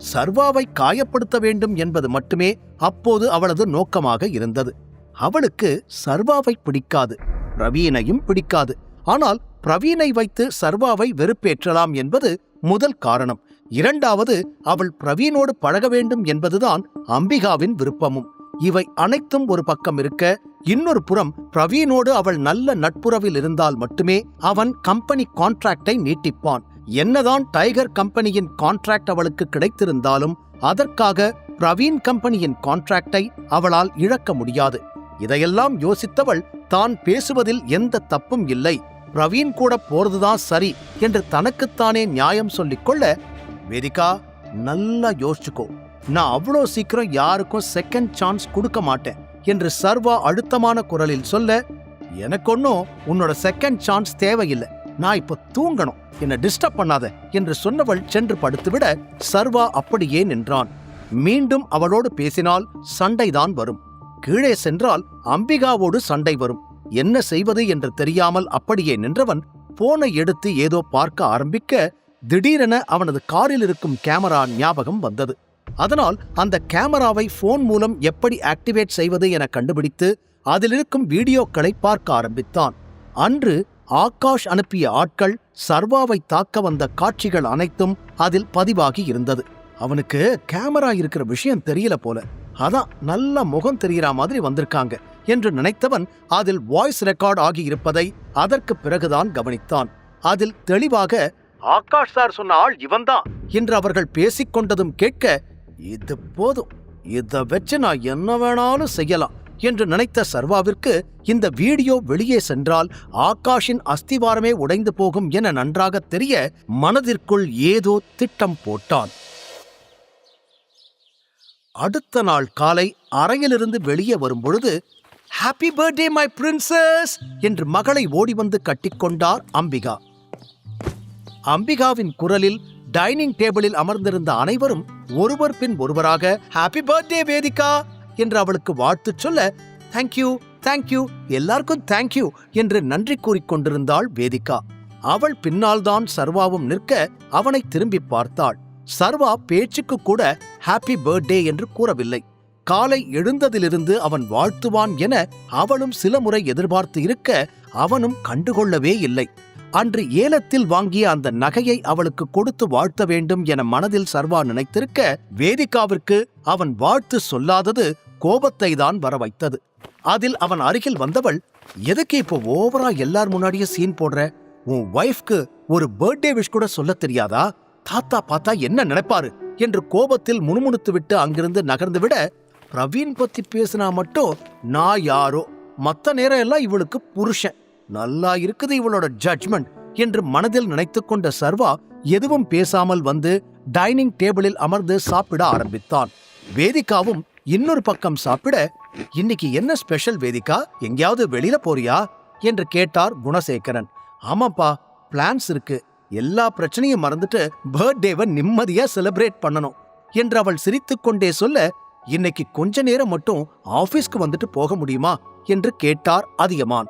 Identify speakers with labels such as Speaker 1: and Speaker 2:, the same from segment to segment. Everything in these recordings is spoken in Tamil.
Speaker 1: சர்வாவை காயப்படுத்த வேண்டும் என்பது மட்டுமே அப்போது அவளது நோக்கமாக இருந்தது. அவளுக்கு சர்வாவை பிடிக்காது, பிரவீனையும் பிடிக்காது. ஆனால் பிரவீனை வைத்து சர்வாவை வெறுப்பேற்றலாம் என்பது முதல் காரணம். இரண்டாவது, அவள் பிரவீனோடு பழக வேண்டும் என்பதுதான் அம்பிகாவின் விருப்பமும். இவை அனைத்தும் ஒரு பக்கம் இருக்க, இன்னொரு புறம் பிரவீனோடு அவள் நல்ல நட்புறவில் இருந்தால் மட்டுமே அவன் கம்பெனி கான்ட்ராக்டை நீட்டிப்பான். என்னதான் டைகர் கம்பெனியின் கான்ட்ராக்ட் அவளுக்கு கிடைத்திருந்தாலும் அதற்காக பிரவீன் கம்பெனியின் கான்ட்ராக்டை அவளால் இழக்க முடியாது. இதையெல்லாம் யோசித்தவள் தான் பேசுவதில் எந்த தப்பும் இல்லை, பிரவீன் கூட போறதுதான் சரி என்று தனக்குத்தானே நியாயம் சொல்லிக்கொள்ள, வேதிகா நல்லா யோசிச்சுக்கோ, நான் அவ்வளோ சீக்கிரம் யாருக்கும் செகண்ட் சான்ஸ் கொடுக்க மாட்டேன் என்று சர்வா அழுத்தமான குரலில் சொல்ல, எனக்கு ஒன்னும் உன்னோட செகண்ட் சான்ஸ் தேவையில்லை, நான் இப்ப தூங்கணும், என்னை டிஸ்டர்ப் பண்ணாத என்று சொன்னவள் சென்று படுத்துவிட சர்வா அப்படியே நின்றான். மீண்டும் அவளோடு பேசினால் சண்டைதான் வரும். கீழே சென்றால் அம்பிகாவோடு சண்டை வரும். என்ன செய்வது என்று தெரியாமல் அப்படியே நின்றவன் போனை எடுத்து ஏதோ பார்க்க ஆரம்பிக்க, திடீரென அவனது காரில் இருக்கும் கேமரா ஞாபகம் வந்தது. அதனால் அந்த கேமராவை போன் மூலம் எப்படி ஆக்டிவேட் செய்வது என கண்டுபிடித்து அதில் இருக்கும் வீடியோக்களை பார்க்க ஆரம்பித்தான். அன்று ஆகாஷ் அனுப்பிய ஆட்கள் சர்வாவை தாக்க வந்த காட்சிகள் அனைத்தும் அதில் பதிவாகி இருந்தது. அவனுக்கு கேமரா இருக்கிற விஷயம் தெரியல போல, அதான் நல்ல முகம் தெரியற மாதிரி வந்திருக்காங்க என்று நினைத்தவன் அதில் வாய்ஸ் ரெக்கார்ட் ஆகியிருப்பதை அதற்கு பிறகுதான் கவனித்தான். அதில் தெளிவாக ஆகாஷ் சார் சொன்ன ஆள் இவன்தான் என்று அவர்கள் பேசிக்கொண்டதும் கேட்க, இது போதும், இதை வச்சு நான் என்ன வேணாலும் செய்யலாம் என்று நினைத்த சர்வாவிற்கு இந்த வீடியோ வெளியே சென்றால் ஆகாஷின் அஸ்திவாரமே உடைந்து போகும் என நன்றாக தெரிய மனதிற்குள் ஏதோ திட்டம் போட்டான். அடுத்த நாள் காலை அறையிலிருந்து வெளியே வரும்பொழுது, ஹாப்பி பர்த்டே மை பிரின்சஸ் என்று மகளை ஓடி வந்து கட்டிக்கொண்டார் அம்பிகா. அம்பிகாவின் குரலில் டைனிங் டேபிளில் அமர்ந்திருந்த அனைவரும் ஒருவர் பின் ஒருவராக ஹாப்பி பர்த்டே வேதிகா என்று அவளுக்கு வாழ்த்து சொல்ல, தேங்க்யூ தேங்க்யூ எல்லாருக்கும் தேங்க்யூ என்று நன்றி கூறிக்கொண்டிருந்தாள் வேதிகா. அவள் பின்னால்தான் சர்வாவும் நிற்க அவனை திரும்பி பார்த்தாள். சர்வா பேச்சுக்கு கூட ஹாப்பி பர்த்டே என்று கூறவில்லை. காலை எழுந்ததிலிருந்து அவன் வாழ்த்துவான் என அவளும் சில முறை எதிர்பார்த்து இருக்க அவனும் கண்டுகொள்ளவே இல்லை. அன்று ஏலத்தில் வாங்கிய அந்த நகையை அவளுக்கு கொடுத்து வாழ்த்த வேண்டும் என மனதில் சர்வா நினைத்திருக்க, வேதிகாவிற்கு அவன் வாழ்த்து சொல்லாதது கோபத்தை தான் வர வைத்தது. அதில் அவன் அருகில் வந்தவள், எதுக்கு இப்போ ஓவரா எல்லார் முன்னாடியே சீன் போடுற? உன் வைஃப்க்கு ஒரு பர்த்டே விஷ் கூட சொல்ல தெரியாதா? தாத்தா பார்த்தா என்ன நினைப்பாரு என்று கோபத்தில் முணுமுணுத்து விட்டு அங்கிருந்து நகர்ந்து விட, பிரவீன் பத்தி பேசினா மட்டும் நான் யாரோ, மத்த நேரம் எல்லாம் இவளுக்கு புருஷன், நல்லா இருக்குது இவளோட ஜட்ஜ்மெண்ட் என்று மனதில் நினைத்து கொண்ட சர்வா எதுவும் பேசாமல் வந்து டைனிங் டேபிளில் அமர்ந்து சாப்பிட ஆரம்பித்தான். வேதிகாவும் இன்னொரு பக்கம் சாப்பிட, இன்னைக்கு என்ன ஸ்பெஷல் வேதிகா, எங்கேயாவது வெளியில போறியா என்று கேட்டார் குணசேகரன். ஆமாப்பா, பிளான்ஸ் இருக்கு, எல்லா பிரச்சனையும் மறந்துட்டு பர்த்டேவை நிம்மதியா செலிப்ரேட் பண்ணணும் என்று அவள் சிரித்துக்கொண்டே சொல்ல, இன்னைக்கு கொஞ்ச நேரம் மட்டும் ஆபீஸ்க்கு வந்துட்டு போக முடியுமா என்று கேட்டார் அதியமான்.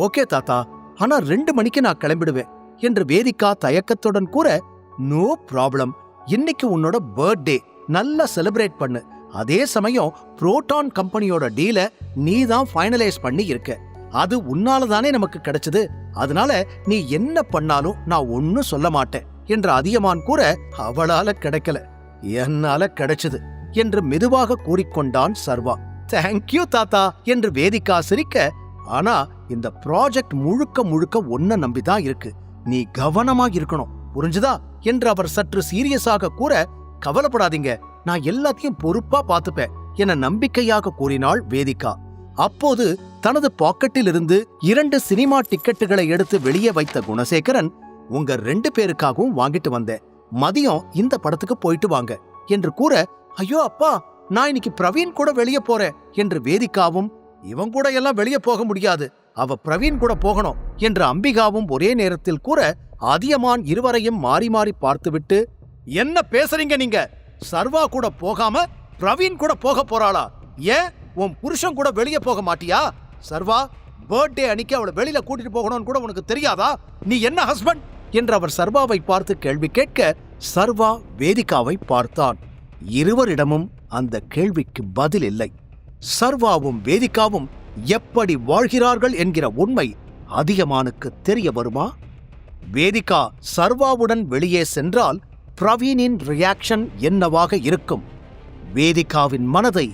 Speaker 1: ஓகே தாத்தா, ஆனா 2 மணிக்கு நான் கிளம்பிடுவேன் என்று வேதிகா தயக்கத்துடன் கூற, நோ ப்ராப்ளம், இன்னைக்கு உன்னோட பர்த்டே, நல்லா செலிப்ரேட் பண்ணு. அதே சமயம் புரோட்டான் கம்பெனியோட டீல நீ தான் ஃபைனலைஸ் பண்ணி இருக்க, அது உன்னாலதானே நமக்கு கிடைச்சது, அதனால நீ என்ன பண்ணாலும் நான் ஒன்னும் சொல்ல மாட்டேன் என்று அதியமான் கூற, அவளால கிடைக்கல, என்னால கிடைச்சது என்று மெதுவாக கூறிக்கொண்டான் சர்வா. தேங்க்யூ தாத்தா என்று வேதிகா சிரிக்க, ஆனா இந்த ப்ராஜெக்ட் முழுக்க முழுக்க ஒன்ன நம்பிதான் இருக்கு, நீ கவனமா இருக்கணும், புரிஞ்சுதா என்று அவர் சற்று சீரியஸாக கூற, கவலைப்படாதீங்க, நான் எல்லாத்தையும் பொறுப்பா பார்த்துப்பேன் என நம்பிக்கையாக கூறினாள் வேதிகா. அப்போது தனது பாக்கெட்டில் இருந்து 2 சினிமா டிக்கெட்டுகளை எடுத்து வெளியே வைத்த குணசேகரன், உங்க 2 பேருக்காகவும் வாங்கிட்டு வந்தேன், மதியம் இந்த படத்துக்கு போயிட்டு வாங்க என்று கூற, ஐயோ அப்பா, நான் இன்னைக்கு பிரவீன் கூட வெளியே போறேன் என்று வேதிகாவும், இவன் கூட எல்லாம் வெளியே போக முடியாது, அவ பிரவீன் கூட போகணும் என்று அம்பிகாவும் ஒரே நேரத்தில் கூற, அதியமான் இருவரையும் மாறி மாறி பார்த்துவிட்டு, என்ன பேசுறீங்க நீங்க, சர்வா கூட போகாம பிரவீன் கூட போக போறாளா? ஏன் உன் புருஷன் கூட வெளியே போக மாட்டியா? சர்வா, பர்த்டே அன்னைக்கு அவளை வெளியில கூட்டிட்டு போகணும்னு கூட உனக்கு தெரியாதா? நீ என்ன ஹஸ்பண்ட் என்று அவர் சர்வாவை பார்த்து கேள்வி கேட்க, சர்வா வேதிகாவை பார்த்தான். இருவரிடமும் அந்த கேள்விக்கு பதில் இல்லை. சர்வாவும் வேதிகாவும் எப்படி வாழ்கிறார்கள் என்கிற உண்மை அதியமானுக்கு தெரிய வருமா? வேதிகா சர்வாவுடன் வெளியே சென்றால் பிரவீனின் ரியாக்ஷன் என்னவாக இருக்கும்? வேதிகாவின் மனதை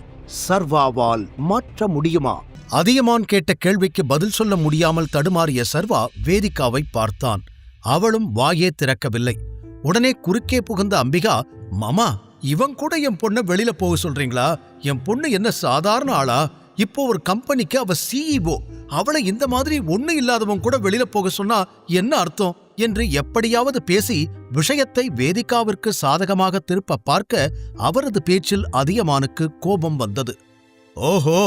Speaker 1: சர்வாவால் மாற்ற முடியுமா? அதியமான் கேட்ட கேள்விக்கு பதில் சொல்ல முடியாமல் தடுமாறிய சர்வா வேதிகாவை பார்த்தான். அவளும் வாயே திறக்கவில்லை. உடனே குறுக்கே புகுந்த அம்பிகா, மாமா, இவன் கூட என் பொண்ணை வெளியில போக சொல்றீங்களா? என் பொண்ணு என்ன சாதாரண ஆளா? இப்போ ஒரு கம்பெனிக்கு அவ CEO. அவளை இந்த மாதிரி ஒண்ணு இல்லாதவன் கூட வெளியில போக சொன்னா என்ன அர்த்தம் என்று எப்படியாவது பேசி விஷயத்தை வேதிகாவிற்கு சாதகமாக திருப்ப பார்க்க அவரது பேச்சில் அதியமானுக்கு கோபம் வந்தது. ஓஹோ,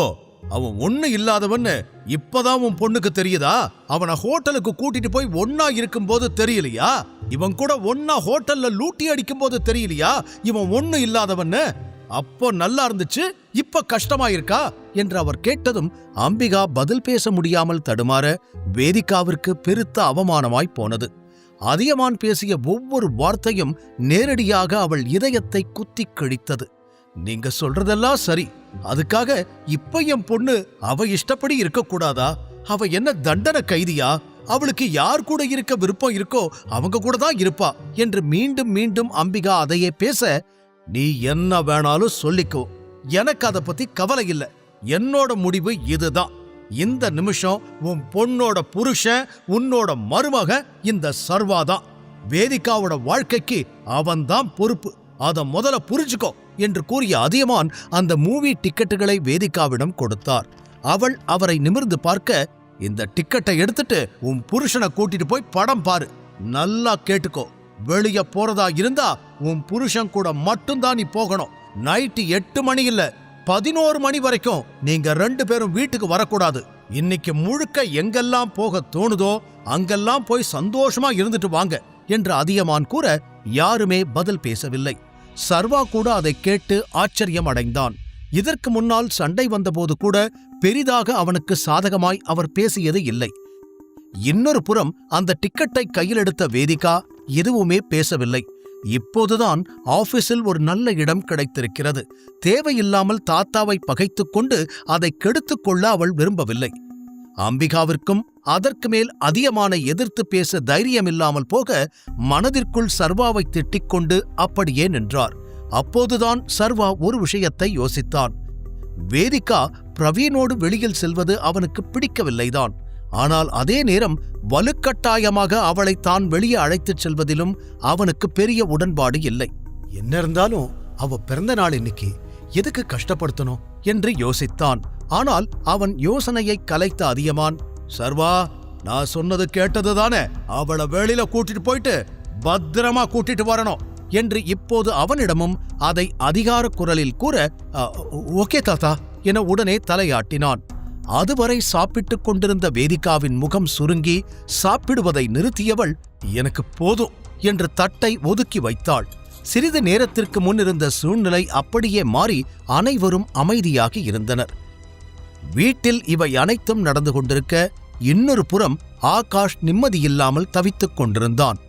Speaker 1: அவன் ஒண்ணு இல்லாதவன்னு இப்பதான் உன் பொண்ணுக்கு தெரியுதா? அவனை ஹோட்டலுக்கு கூட்டிட்டு போய் ஒன்னா இருக்கும்போது தெரியலையா? இவன் கூட ஒன்னா ஹோட்டல்ல லூட்டி அடிக்கும் போது தெரியலையா இவன் ஒண்ணு இல்லாதவன்னு? அப்போ நல்லா இருந்துச்சு, இப்ப கஷ்டமாயிருக்கா என்று அவர் கேட்டதும் அம்பிகா பதில் பேச முடியாமல் தடுமாற வேதிகாவிற்கு பெருத்த அவமானமாய் போனது. அதியமான் பேசிய ஒவ்வொரு வார்த்தையும் நேரடியாக அவள் இதயத்தை குத்தி கிழித்தது. நீங்க சொல்றதெல்லாம் சரி, அதுக்காக இப்ப என் பொண்ணு அவ இஷ்டப்படி இருக்கக்கூடாதா? அவ என்ன தண்டனை கைதியா? அவளுக்கு யார் கூட இருக்க விருப்பம் இருக்கோ அவங்க கூட தான் இருப்பா என்று மீண்டும் மீண்டும் அம்பிகா அதையே பேச, நீ என்ன வேணாலும் சொல்லிக்கோ, எனக்கு அதை பத்தி கவலை இல்லை. என்னோட முடிவு இதுதான். இந்த நிமிஷம் உன் பொண்ணோட புருஷன், உன்னோட மருமக இந்த சர்வாதான். வேதிகாவோட வாழ்க்கைக்கு அவன்தான் பொறுப்பு. அத முதல்ல புரிஞ்சுக்கோ என்று கூறிய அதியமான் அந்த மூவி டிக்கெட்டுகளை வேதிகாவிடம் கொடுத்தார். அவள் அவரை நிமிர்ந்து பார்க்க, இந்த டிக்கெட்டை எடுத்துட்டு உன் புருஷனை கூட்டிட்டு போய் படம் பாரு. நல்லா கேட்டுக்கோ, வெளிய போறதா இருந்தா உன் புருஷன் கூட மட்டும்தான் நீ போகணும். நைட்டு 8 மணி இல்ல 11 மணி வரைக்கும் நீங்க 2 பேரும் வீட்டுக்கு வரக்கூடாது. இன்னைக்கு முழுக்க எங்கெல்லாம் போக தோணுதோ அங்கெல்லாம் போய் சந்தோஷமா இருந்துட்டு வாங்க என்று அதியமான் கூற யாருமே பதில் பேசவில்லை. சர்வா கூட அதை கேட்டு ஆச்சரியம் அடைந்தான். இதற்கு முன்னால் சண்டை வந்தபோது கூட பெரிதாக அவனுக்கு சாதகமாய் அவர் பேசியது இல்லை. இன்னொரு புறம் அந்த டிக்கெட்டை கையில் எடுத்த வேதிகா எதுவுமே பேசவில்லை. இப்போதுதான் ஆபீஸில் ஒரு நல்ல இடம் கிடைத்திருக்கிறது. தேவையில்லாமல் தாத்தாவை பகைத்துக் கொண்டு அதை கெடுத்துக் கொள்ள அவள் விரும்பவில்லை. அம்பிகாவிற்கும் அதற்கு மேல் அதியமான எதிர்த்து பேச தைரியமில்லாமல் போக மனதிற்குள் சர்வாவை திட்டிக் கொண்டு அப்படியே நின்றார். அப்போதுதான் சர்வா ஒரு விஷயத்தை யோசித்தான். வேதிகா பிரவீனோடு வெளியில் செல்வது அவனுக்கு பிடிக்கவில்லைதான். ஆனால் அதே நேரம் வலுக்கட்டாயமாக அவளை தான் வெளியே அழைத்துச் செல்வதிலும் அவனுக்கு பெரிய உடன்பாடு இல்லை. என்ன இருந்தாலும் அவ பிறந்த நாள் இன்னைக்கு, எதுக்கு கஷ்டப்படுத்தணும் என்று யோசித்தான். ஆனால் அவன் யோசனையை கலைத்த அதியமான், சர்வா, நான் சொன்னது கேட்டதுதானே? அவளை வெளியில கூட்டிட்டு போயிட்டு பத்திரமா கூட்டிட்டு வரணும் என்று இப்போது அவனிடமும் அதை அதிகார குரலில் கூற, ஓகே தாத்தா என உடனே தலையாட்டினான். அதுவரை சாப்பிட்டுக் கொண்டிருந்த வேதிகாவின் முகம் சுருங்கி சாப்பிடுவதை நிறுத்தியவள், எனக்கு போதும் என்று தட்டை ஒதுக்கி வைத்தாள். சிறிது நேரத்திற்கு முன்னிருந்த சூழ்நிலை அப்படியே மாறி அனைவரும் அமைதியாகி இருந்தனர். வீட்டில் இவை அனைத்தும் நடந்து கொண்டிருக்க இன்னொரு புறம் ஆகாஷ் நிம்மதியில்லாமல் தவித்துக் கொண்டிருந்தான்.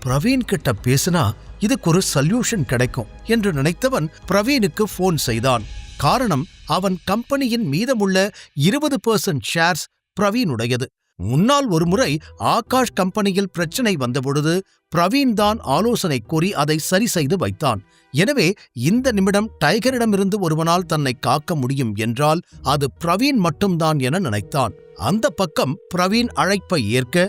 Speaker 1: பிரவீன் கிட்ட பேசினா இதுக்கு ஒரு சொல்யூஷன் கிடைக்கும் என்று நினைத்தவன் பிரவீனுக்கு போன் செய்தான். காரணம், அவன் கம்பெனியின் மீதமுள்ள 20% ஷேர்ஸ் பிரவீனுடையது. முன்னால் ஒருமுறை ஆகாஷ் கம்பெனியில் பிரச்சனை வந்தபொழுது பிரவீன் தான் ஆலோசனை கூறி அதை சரி செய்து வைத்தான். எனவே இந்த நிமிடம் டைகரிடமிருந்து ஒருவனால் தன்னை காக்க முடியும் என்றால் அது பிரவீன் மட்டும்தான் என நினைத்தான். அந்த பக்கம் பிரவீன் அழைப்பை ஏற்க,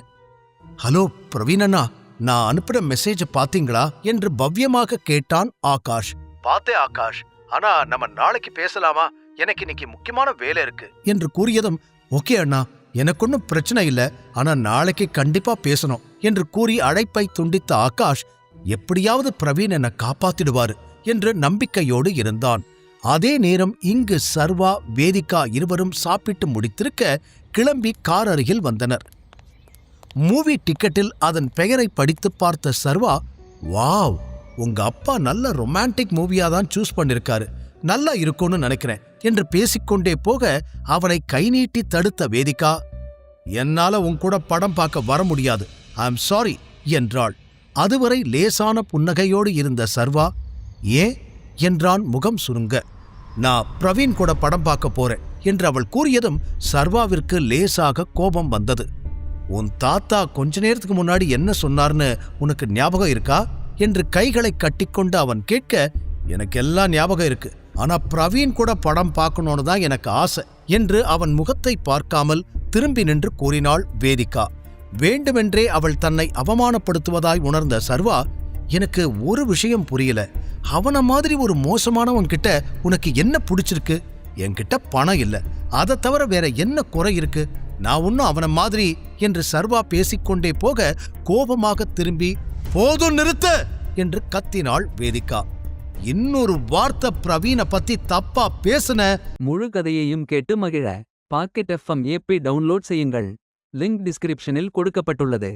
Speaker 1: ஹலோ பிரவீன் அண்ணா, நான் அனுப்பின மெசேஜ் பாத்தீங்களா என்று பவ்யமாக கேட்டான் ஆகாஷ். பார்த்தேன் ஆகாஷ், ஆனா நம்ம நாளைக்கு பேசலாமா? எனக்கு இன்னைக்கு முக்கியமான வேலை இருக்கு என்று கூறியதும், ஓகே அண்ணா, எனக்கு ஒன்னும் பிரச்சனை இல்ல, ஆனா நாளைக்கு கண்டிப்பா பேசணும் என்று கூறி அழைப்பை துண்டித்த ஆகாஷ், எப்படியாவது பிரவீன் என்னை காப்பாத்திடுவாரு என்று நம்பிக்கையோடு இருந்தான். அதே நேரம் இங்கு சர்வா, வேதிகா இருவரும் சாப்பிட்டு முடித்திருக்க கிளம்பி கார் அருகில் வந்தனர். மூவி டிக்கெட்டில் அதன் பெயரை படித்து பார்த்த சர்வா, வாவ், உங்க அப்பா நல்ல ரொமான்டிக் மூவியா தான் சூஸ் பண்ணிருக்காரு, நல்லா இருக்கும்னு நினைக்கிறேன் என்று பேசிக்கொண்டே போக அவனை கை நீட்டி தடுத்த வேதிகா, என்னால உன் கூட படம் பார்க்க வர முடியாது, ஐ எம் சாரி என்றாள். அதுவரை லேசான புன்னகையோடு இருந்த சர்வா ஏன் என்றான் முகம் சுருங்க. நான் பிரவீன் கூட படம் பார்க்க போறேன் என்று அவள் கூறியதும் சர்வாவிற்கு லேசாக கோபம் வந்தது. உன் தாத்தா கொஞ்ச நேரத்துக்கு முன்னாடி என்ன சொன்னார்னு உனக்கு ஞாபகம் இருக்கா என்று கைகளை கட்டிக்கொண்டு அவன் கேட்க, எனக்கெல்லாம் ஞாபகம் இருக்கு, ஆனா பிரவீன் கூட படம் பார்க்கணும்னு தான் எனக்கு ஆசை என்று அவன் முகத்தை பார்க்காமல் திரும்பி நின்று கூறினாள் வேதிகா. வேண்டுமென்றே அவள் தன்னை அவமானப்படுத்துவதாய் உணர்ந்த சர்வா, எனக்கு ஒரு விஷயம் புரியல, அவன மாதிரி ஒரு மோசமானவன் கிட்ட உனக்கு என்ன பிடிச்சிருக்கு? என்கிட்ட பணம் இல்ல, அதை தவிர வேற என்ன குறை இருக்கு? நான் ஒன்னும் அவன மாதிரி என்று சர்வா பேசிக்கொண்டே போக கோபமாக திரும்பி போதும் நிறுத்து என்று கத்தினாள் வேதிகா. இன்னொரு வார்த்தை பிரவீனை பத்தி தப்பா பேசுன.
Speaker 2: முழு கதையையும் கேட்டு மகிழ பாக்கெட் FM ஆப்பை டவுன்லோட் செய்யுங்கள். லிங்க் டிஸ்கிரிப்ஷனில் கொடுக்கப்பட்டுள்ளது.